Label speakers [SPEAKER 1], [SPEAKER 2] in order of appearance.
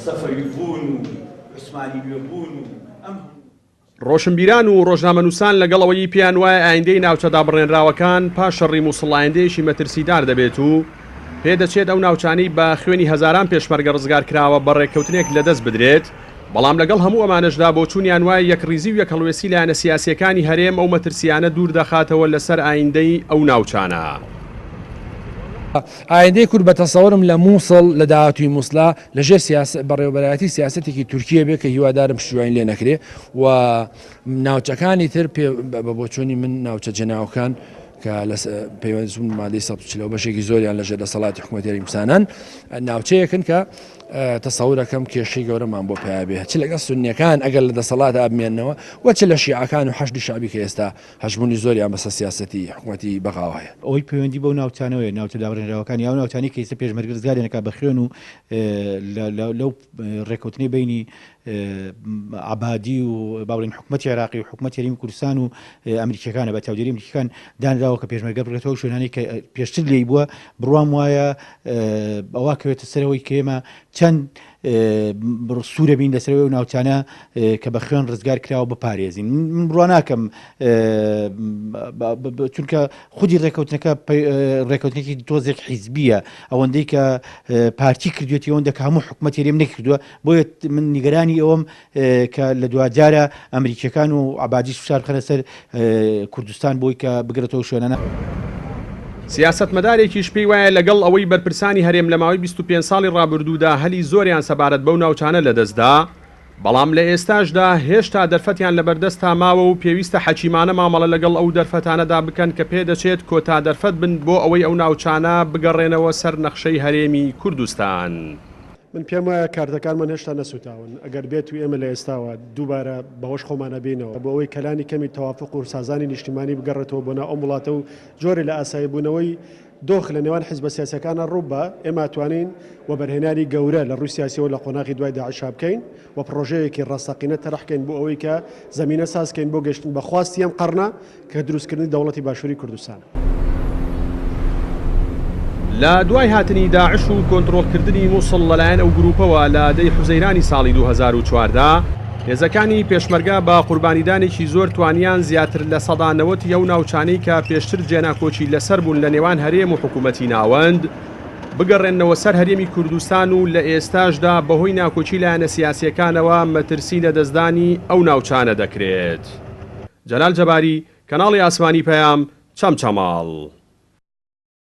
[SPEAKER 1] سەفەوی بوون و عوسمانی گوێ بوون و ئەم
[SPEAKER 2] ڕۆشنبیران و ڕۆژنامەنووسان لەگەڵەوەی پیان وایە ئایندەی ناوچەدا بڕێنراوەکان پاش شەڕی مووسڵایەندەیەکی مەترسیدار دەبێت و پێدەچێت ئەو ناوچانەی بە خوێنی هەزاران پێشمەرگە ڕزگار کراوە بەڕێککەوتنێک لەدەست بدرێت. بەڵام لەگەڵ هەموو ئەمانەشدا بۆ چوونیان وایە یەکڕیزی و یەکهەڵوێسی لایەنە سیاسیەکانی هەرێم ئەو مەترسیانە دوور دەخاتەوە لەسەر ئایندەی ئەو ناوچانە.
[SPEAKER 3] ئایندەی کورد بە تەسەوەرم لە مووسڵ لە داهاتووی مووسڵا لەژێر بەڕێوەبەرایەتی سیاسەتێکی تورکیە بێ کە هیوادارم شوێن لێ نەکرێ و ناوچەکانی تر بە بۆچوونی من ناوچە جەناوەکان کە پەیوەندیبوون مادەی ١40 بەشێکی زۆریان لەژێر دەسەڵاتی حکوومەتیاری موسانان ناوچەیەکن کە تەسەورەکەم کێشەی گەورەمان بۆ پێیابێ چ لەگەڵ سونیەکان ئەگەر لە دەسەڵات ئابمێنەوە و چ لە شیعەکان و حەشدی شعبی کە ئێستا هەژمونی زۆریان بەسە سیاسەتی حکوومەتی بەغاو هەیە.
[SPEAKER 4] ئەوەی پەیوەندی بەو ناوچانەوەی ناوچە دابڕێنراوەکانی یا ناوچانی کە ئێستا پێشمەرگە ڕزگاریانەکە بە خوێن و لەو ڕێکەوتنی بینی عبادی و باڵین حکوومەتی عێراقی و حکوومەتی هەرێمی کوردستان و ئەمریکیەکانە بە چاودێری ئەمریکیەکان دانراوە کە پێشمەرگە بڕێتەوە شوێنانی کە پێشتر لێی بووە بڕوام وایە ئەوە کەوێتە سەرەوەی کێمە چەند سوورە بین لەسەرەوەی و ناوچانە کە بە خوێن ڕزگار کراوە بپارێزین. من بڕوا ناکەم چونکە خودی ڕێکەوتنەکە ڕێکەوتنێکی تۆزێک حیزبیە ئەوەندەی کە پارتی کردوێتی ئەوەندە کە هەموو حکوومەتی هەرێم نەکردووە بۆیە من نیگەرانی ئەوەم کە لە دوجارە ئەمریکیەکان و عبادی فشار بخەنە سەر کوردستان بۆی کە بگرێتەوە شوێنانە.
[SPEAKER 2] سیاسەتمەدارێکیش پێی وایە لەگەڵ ئەوەی بەرپرسانی هەرێم لە ماوەی 25 ساڵی ڕابردوودا هەلی زۆریان سەبارەت بەو ناوچانە لەدەستدا، بەڵام لە ئێستاشدا هێشتا دەرفەتیان لە بەردەستا ماوە و پێویستە حەکیمانە مامەڵە لەگەڵ ئەو دەرفەتانەدا بکەن کە پێدەچێت کۆتا دەرفەت بن بۆ ئەوەی ئەو ناوچانە بگەڕێنەوە سەر نەخشەی هەرێمی کوردستان.
[SPEAKER 5] من پێم وایە کارتەکانمان هێشتا نەسوتاون ئەگەر بێت و ئێمە لە ئێستاوە دووبارە بەهۆش خۆمانە بینەوە بۆ ئەوەی کەلانی کەمی تەوافق و سازانی نیشتیمانی بگەڕێتەوە بۆ ناو ئەم وڵاتە و جۆری لە ئاسایی بوونەوەی دۆخ لە نێوان حیزبە سیاسەکانە ڕووبە ئێمە توانین و بەرهێنانی گەورە لە ڕووی سیاسیەوە لە قۆناغی دوای داعش بکەین و پرۆژەیەکی ڕاستەقینە تەرەحکەین بۆ ئەوەی کە زەمینە سازکەین بۆ گەشتن بە خواستی ئەم قەرنە کە دروستکردنی دەوڵەتی باشووری کوردستان.
[SPEAKER 2] لە دوای هاتنی داعش و کۆنتڕۆڵکردنی مووسڵ لەلایەن ئەو گروپەوە لە دەی حوزەیرانی ساڵی 2014 هێزەکانی پێشمەرگە بە قوربانیدانێکی زۆر توانیان زیاتر لە 90 یەو ناوچانەی کە پێشتر جێناکۆچی لەسەر بوون لە نێوان هەرێم و حکوومەتی ناوەند بگەڕێنەوە سەر هەرێمی کوردستان و لە ئێستاشدا بەهۆی ناکۆچی لایەنە سیاسیەکانەوە مەترسی لە دەستدانی ئەو ناوچانە دەکرێت. جەلال جەباری، کەناڵی ئاسمانی پەیام، چەمچەماڵ.